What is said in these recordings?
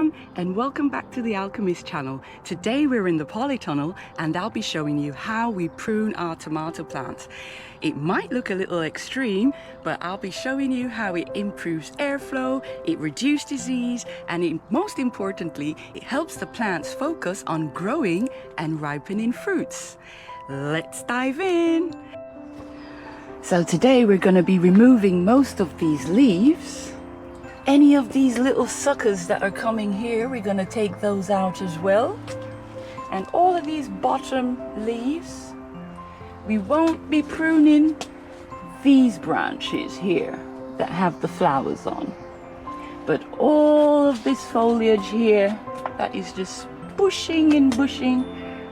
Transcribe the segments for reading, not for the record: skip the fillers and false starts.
everyone, and welcome back to the Alchemist channel. Today we're in the Polytunnel and I'll be showing you how we prune our tomato plants. It might look a little extreme, but I'll be showing you how it improves airflow, it reduces disease, and most importantly, it helps the plants focus on growing and ripening fruits. Let's dive in. So today we're going to be removing most of these leaves. Any of these little suckers that are coming here, we're going to take those out as well. And all of these bottom leaves, we won't be pruning these branches here that have the flowers on. But all of this foliage here that is just bushing and bushing,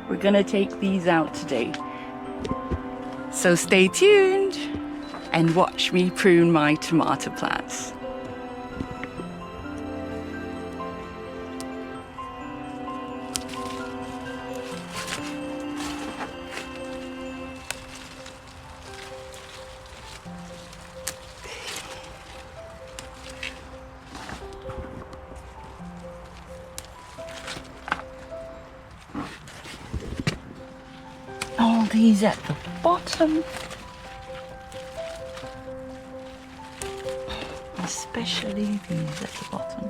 we're going to take these out today. So stay tuned and watch me prune my tomato plants. All these at the bottom, especially these at the bottom.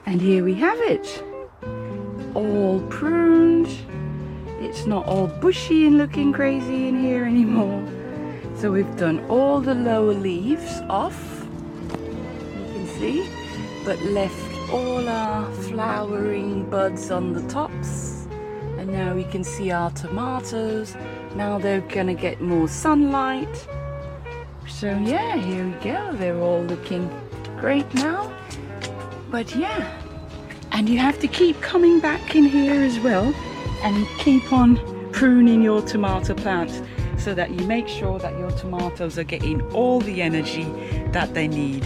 And here we have it, all pruned. It's not all bushy and looking crazy in here anymore. So we've done all the lower leaves off, you can see, but left all our flowering buds on the tops. And now we can see our tomatoes. Now they're gonna get more sunlight. So yeah, here we go. They're all looking great now. But yeah, and you have to keep coming back in here as well and keep on pruning your tomato plants so that you make sure that your tomatoes are getting all the energy that they need.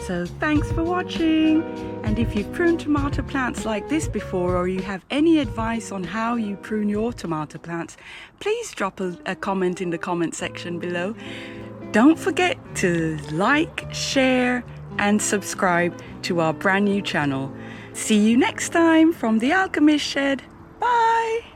So thanks for watching. And if you've pruned tomato plants like this before, or you have any advice on how you prune your tomato plants, please drop a comment in the comment section below. Don't forget to like, share, and subscribe to our brand new channel. See you next time from the Alchemist Shed. Bye!